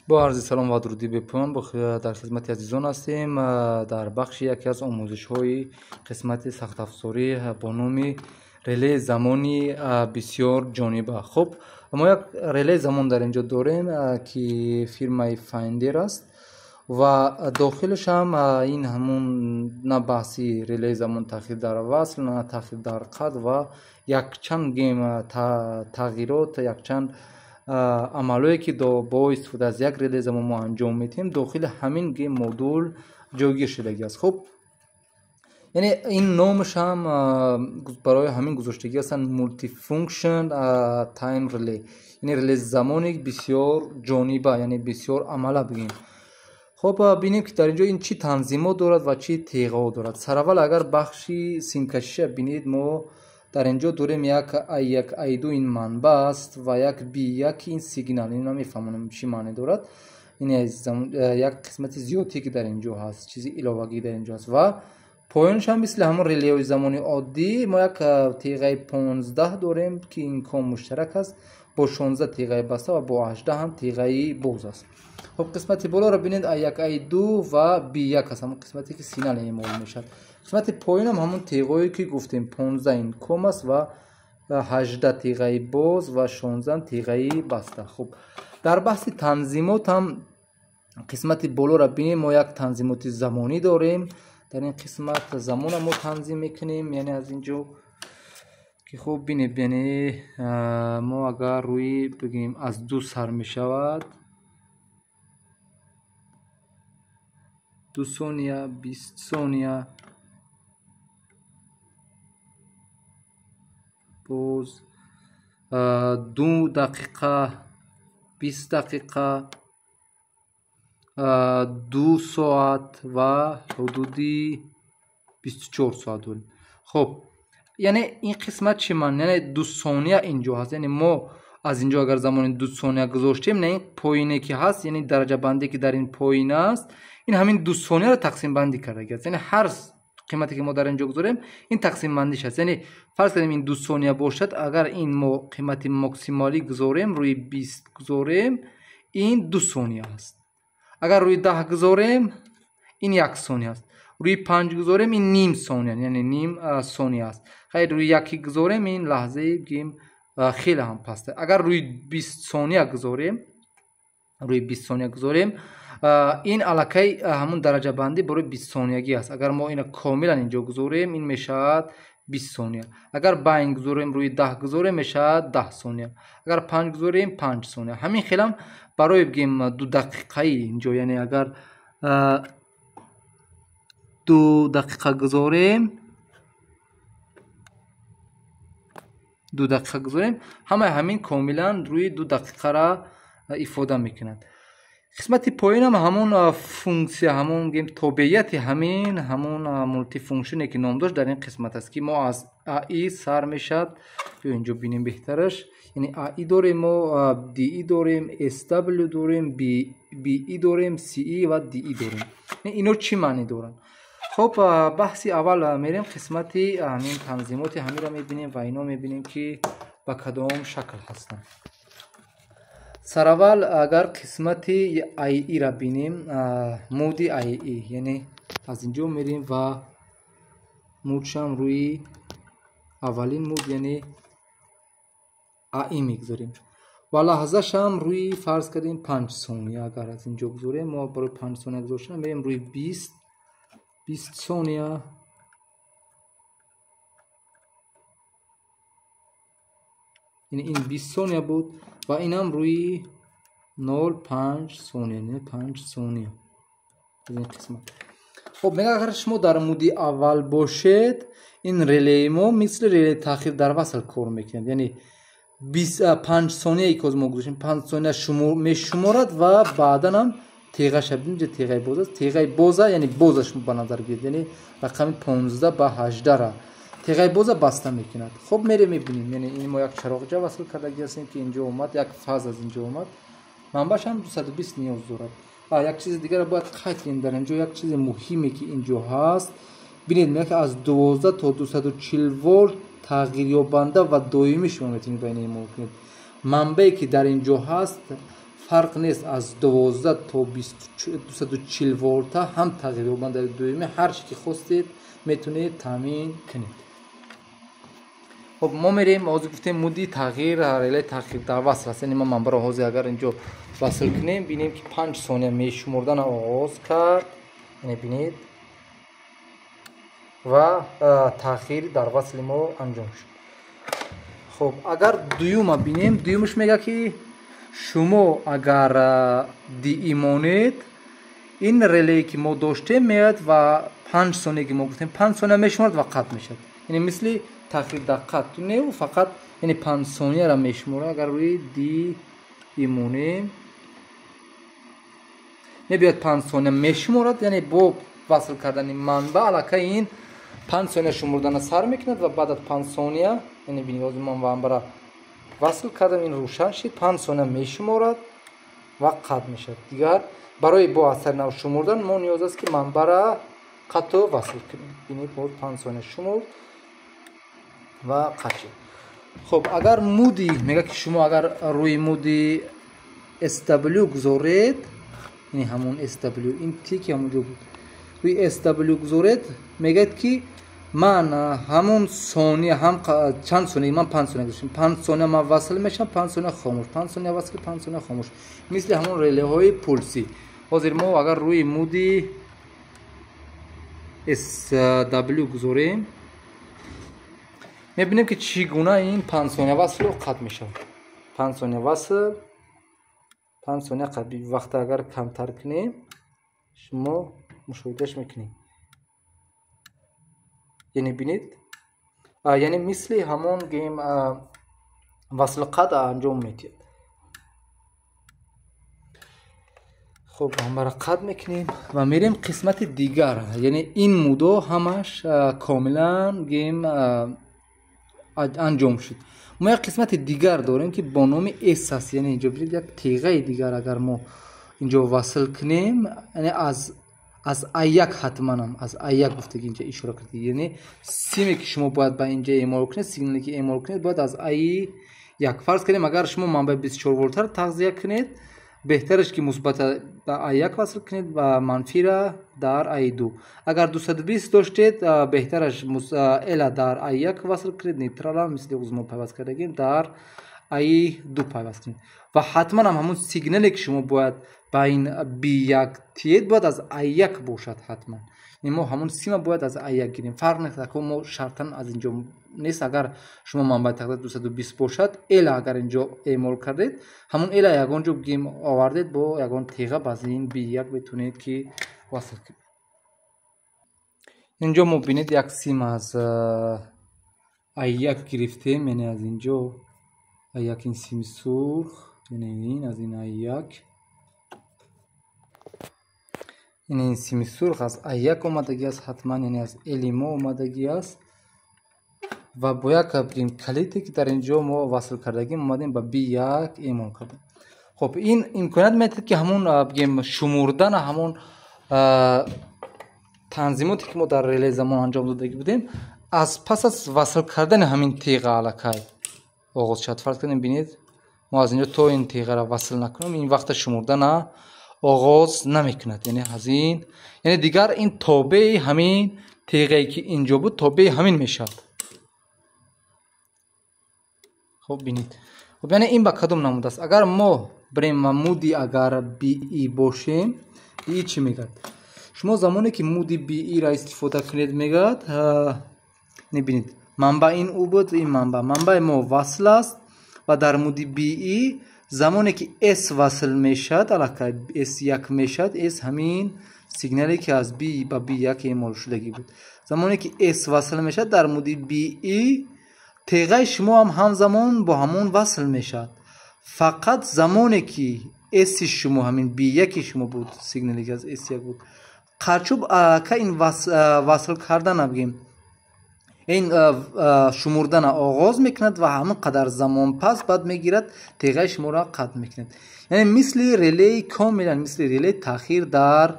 با عرض سلام و درودی به پایان در خدمت عزیزان هستیم در بخش یکی از آموزش‌های قسمت سخت افزاری با نام ریله زمانی بسیار جانبه. خب ما یک ریله زمان در اینجا داریم که فرمای فایندر است و داخلش هم این همون نه بحثی ریله زمان تغییر در وصل نه تغییر در قد و یک چند گیم تغییرات یک چند عملایی که با استفاده از یک ریله زمان ما انجام میتیم داخل همین گیم مدول جایگیر شدگی است. خب یعنی این نامش هم برای همین گذاشتگی هستن مولتی فونکشن تایم ریله، یعنی ریله زمانی بسیار جانبه، یعنی بسیار عمله بگیم. خب ببینیم که در اینجا این چی تنظیمات دارد و چی تیغا دارد. سر اول اگر بخشی سیمکشی ببینید ما در اینجا داریم یک ای دو این منبع است و یک بی یک این سیگنال. این نمیفهمونم چی معنی دارد. این یک قسمت زیادی که در اینجا هست، چیزی علاوه‌ای در اینجا هست و پایانش هم مثل همون ریله زمانی عادی ما یک تیغه 15 داریم که این کام مشترک است با 16 تیغه بسته و با 18 هم تیغه باز است. خب قسمت بالا را ببینید یک ای دو و بی یک هست، همون قسمتی که سیگنال اعمال میشد. قسمت پایین هم همون تیغه‌ای که گفتیم 15 این کام است و 18 تیغه باز و 16 تیغه بسته. خب در بحث تنظیمات هم قسمت بالا را ببینید ما یک تنظیمات زمانی داریم. در این قسمت زمان ما تنظیم میکنیم، یعنی از اینجا که خوب بینید، یعنی ما اگر روی بگیم از 2 سر میشود 2 ثانیه 20 ثانیه باز 2 دقیقه 20 دقیقه 2 ساعت و حدودی 24 ساعت داریم. خب یعنی این قسمت چی من، یعنی 2 ثانیه اینجا هست، یعنی ما از اینجا اگر زمان 2 ثانیه گذاشتیم نه این پایینی که هست، یعنی درجه بندی که در این پایین است این همین 2 ثانیه رو تقسیم بندی کرده است، یعنی هر قیمتی که ما در اینجا گذاریم این تقسیم بندیش است. یعنی فرض کنیم این 2 ثانیه باشد، اگر این ما قیمت ماکسیمالی گذاریم روی 20 گذاریم این 2 ثانیه است. اگر روی 10 گذاریم این 1 ثانیه است. روی 5 گذاریم این نیم ثانیه، یعنی نیم ثانیه است. خیلی روی 1 گذاریم این لحظه بگیم خیلی هم پسته. اگر روی 20 ثانیه گذاریم این الکی همون درجه بندی برای 20 ثانیگی است. اگر ما اینو کاملا اینجا گذاریم این میشه 20 ثانیه. اگر 5 گذاریم روی 10 گذاریم میشه 10 ثانیه. اگر 5 گذاریم 5 ثانیه. همین خیلی هم برای بگیم 2 دقیقه اینجا، یعنی اگر 2 دقیقه گذاریم 2 دقیقه گذاریم همین کاملا روی 2 دقیقه را افاده میکنند. قسمت پایین هم همون فونکسیون، همون گیم تابعیت همون مولتی فونکشنی که نام داشت در این قسمت است که ما از ای سر میشد. اینجا بینیم بهترش، یعنی ای داریم، ما دی ای داریم، اس دبلیو داریم، بی ای داریم، سی ای و دی ای داریم. اینو چی معنی دارن؟ خب بحثی اول میریم قسمت همین تنظیمات همین را میبینیم و اینا میبینیم که با کدام شکل هستن. سر اول اگر قسمت ای ای را بینیم مودی ای ای، یعنی از اینجا میریم و مودش هم روی اولین مود یعنی ای میگذاریم و لحظهش هم روی فرض کردیم 5 ثانیه. اگر از اینجا بگذاریم ما برای 5 ثانیه گذاشتن میریم روی 20 ثانیه، یعنی این 20 ثانیه بود و این هم روی 0.5 ثانیه، یعنی 5 ثانیه این قسمت. خب میگه اگر شما در مودی اول باشید این ریله ما مثل ریله تاخیر در وصل کار میکنه، یعنی 25 ثانیه ای که ما گذاشتیم 5 ثانیه میشمارد و بعدا هم تیغه شبیم که تیغه باز است. تیغه بازه یعنی بازش به نظر بیاد، یعنی رقم 15 به 18 را تیغه باز بسته میکند. خب میریم میبینیم، یعنی این ما یک چراغچه وصل کرده هستیم که اینجا اومد، یک فاز از اینجا اومد، منبعش هم 220 نیاز دارد. یک چیز دیگر باید قطع کنیم در اینجا، یک چیز مهمی که اینجا هست ببینید میگه که از 12 تا 240 ولت تغییر یابنده و دائمی شما میتونید بین این ممکنه. منبعی که در اینجا هست фарқ нест аз 12 то 240 волта ҳам тағйир ёбанд. дар дуюми ҳар чӣ ки хостед метавонед таъмин кунед. خب ما میریم ҳозир гуфтем мудди тағйир релаи тағйир дар васл аст. яъне ма манбаро ҳозир агар инҷо васл кунем бинем ки 5 сония мешумурдан оғоз кард. яъне бинед ва тағйир дар васли мо анҷом шуд. خب اگر دویوم بینیم دویومش میگه که شما اگر دیمونید این ریلی که ما داشتیم میاد و 5 ثانیه که ما گفتیم 5 ثانیه میشمارد و قطع میشد. یعنی مثل تخریب دقت نه و فقط یعنی 5 ثانیه را میشماره. اگر روی دیمونیم میبیاد 5 ثانیه میشمارد. یعنی با وصل کردن منبع علاقه این 5 ثانیه شمردن سر میکند و بعد از 5 ثانیه یعنی بینید از من منبع وصل کردم این روشن شد 5 ثانیه میشمارد و قطع میشد. دیگر برای با اثر نو شمردن ما نیاز است که منبع را قطع و وصل کنیم. بینید بود 5 ثانیه شمرد و قطع شد. خب اگر مودی میگه که شما اگر روی مودی SW گذارید یعنی همون SW این تیک همونجا بود روی SW گذارید میگه که من همون ثانیه هم چند ثانیه من 5 ثانیه گذاشتم 5 ثانیه من وصل میشم 5 ثانیه خاموش 5 ثانیه وصل 5 ثانیه خاموش مثل همون ریله های پولسی. حاضر ما اگر روی مودی SW گذاریم میبینیم که چگونه این 5 ثانیه وصل رو قطع میشه. 5 ثانیه وصل 5 ثانیه قطع. وقت اگر کمتر کنیم شما مشاهدهش میکنید. یعنی بینید یعنی مثل همون گیم وصل قطع انجام میدید. خب هم را قطع میکنیم و میریم قسمت دیگر. یعنی این مودو همش کاملا گیم انجام شد. ما یک قسمت دیگر داریم که با نام اس است. یعنی اینجا برید یک تیغه دیگر اگر ما اینجا وصل کنیم یعنی از ایک حتما هم از ایک گفته که اینجا اشاره کردید. یعنی سیمی که شما باید با اینجا اعمال کنید سیگنالی که اعمال کنید باید از ای یک. فرض کنیم اگر شما منبع 24 ولت را تغذیه کنید بهترش که مثبت در یک وصل کنید و منفی را در ای 2. اگر 220 داشتید بهترش ال در ای 1 وصل کنید نیوترال مثل ما پیوست کردیم در ای 2 پیوست کنید و حتما هم همون سیگنالی که شما باید با این بی 1 تید باید از ای 1 باشد. حتما ما همون سیم باید از ای 1 گیریم. فرق نکنه که ما شرطا از اینجا نیست. اگر شما منبع تقدیر 220 باشد ال اگر اینجا اعمال کردید همون ال یگان جو گیم آوردید با یگان تیغه باز این بی 1 بتونید که وصل کنید. اینجا ما بینید یک سیم از ای 1 گرفتیم. یعنی از اینجا ای 1 این سیم سرخ یعنی این از این ای 1 این سیم سرخ از ای 1 اومدگی است حتما. یعنی از ال ما اومدگی است و با یک این کلیدی که در اینجا ما وصل کردگیم اومدیم با بی 1 اعمال کردیم. خب این امکانات میده که همون بگیم شمردن همون تنظیماتی که ما در ریله زمان انجام داده بودیم از پس از وصل کردن همین تیغه علاقه آغاز شد. فرض کنیم ببینید ما از اینجا تا این تیغه را وصل نکنیم این وقت شمردن آغاز نمیکند. یعنی از این یعنی دیگر این تابع همین تیغه که اینجا بود تابع همین میشد. خب ببینید خب یعنی این با کدوم نموده است. اگر ما بریم مودی اگر بی ای باشیم ای چی میگه؟ شما زمانی که مودی بی ای را استفاده کنید میگه نبینید منبع این او بود این منبع ما وصل است و در مودی بی ای زمانی که اس وصل میشد علاقه اس 1 میشد اس همین سیگنالی که از بی با بی 1 اعمال شدگی بود. زمانی که اس وصل میشد در مودی بی ای تیغه شما هم همزمان با همون وصل میشد. فقط زمانی که اس شما همین بی 1 شما بود سیگنالی که از اس 1 بود قرچوب که این وصل کردن بگیم این شمردن آغاز میکند و همون قدر زمان پس بعد میگیرد تیغه شما را قطع میکند. یعنی مثل ریلی کاملا مثل ریلی تاخیر در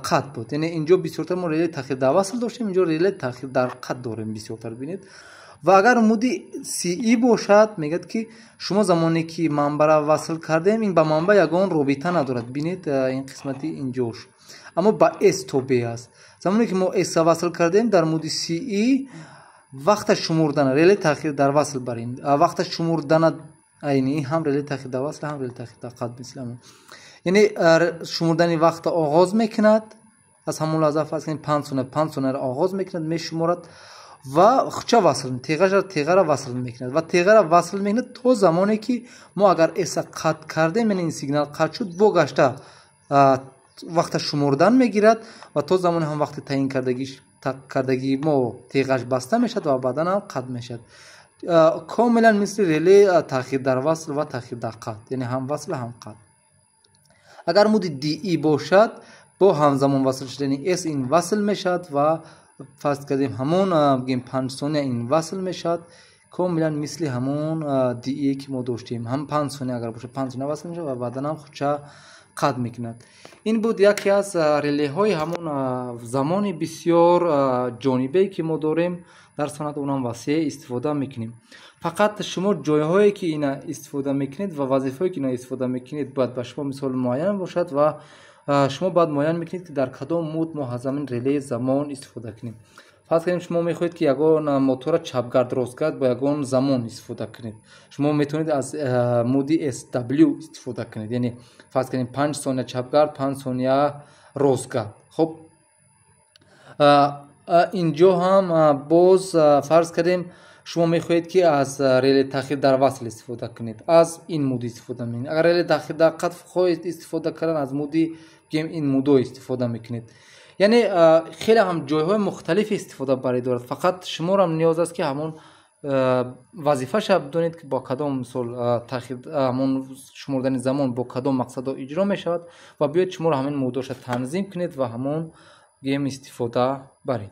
قطع بود. یعنی اینجا بسیارتر ما ریلی تاخیر در وصل داشتیم اینجا ریلی تاخیر در قطع داریم بسیارتر. ببینید و اگر مودی سی باشد میگد که شما زمانی که منبع را وصل کردیم این به منبع یگان رابطه ندارد. بینید این قسمتی اینجاش اما با اس تو بی است. زمانی که ما اس وصل کردیم در مودی سی وقت شمردن ریله تاخیر در وصل برین وقت شمردن اینی هم ریله تاخیر در وصل هم ریله تاخیر در قطع مثل یعنی شمردن وقت آغاز میکند از همون لحظه فرض کنید 5 ثانیه را آغاز میکند میشمارد و چه وصل تیغه را وصل میکند و تیغه را وصل میکند تا زمانی که ما اگر اس قطع کردیم یعنی این سیگنال قطع شد بگشته وقت شمردن میگیرد و تا زمانی هم وقت تعیین کردگی ما تیغش بسته میشد و بعدا هم قطع میشد. کاملا مثل ریله تاخیر در وصل و تاخیر در قطع یعنی هم وصل هم قطع. اگر مود دی ای باشد با همزمان وصل شدن اس این وصل میشد و فرض کردیم همون بگیم 5 ثانیه این وصل میشد کاملا مثل همون دی ای که ما داشتیم هم 5 ثانیه اگر باشه 5 ثانیه وصل میشه و بعدا هم خودش قطع میکند. این بود یکی از ریله های همون زمان بسیار جانبی که ما داریم در صنعت اونم وسیع استفاده میکنیم. فقط شما جایهایی که اینا استفاده میکنید و وظیفه‌ای که اینا استفاده میکنید باید به شما مثال معین باشد و شما باید معین میکنید که در کدام مود ما از همین ریله زمان استفاده کنیم. فرض کنیم شما میخواهید که یگان موتور چپگرد راستگرد با یگان زمان استفاده کنید. شما میتونید از مودی SW استفاده کنید یعنی فرض کنیم 5 ثانیه چپگرد 5 ثانیه راستگرد. خب اینجا هم باز فرض کردیم شما میخواهید که از ریله تاخیر در وصل استفاده کنید از این مود استفاده میکنید. اگر ریله تاخیر در قطع خواهید استفاده کردن از مودی بگیم این مودو استفاده میکنید. یعنی خیلی هم جایهای مختلف استفاده برای دارد. فقط شما هم نیاز است که همون وظیفه شب بدونید که با کدام مثال تاخیر همون شمردن زمان با کدام مقصد اجرا می شود و بیاید شما همین موداش تنظیم کنید و همون گیم استفاده برید.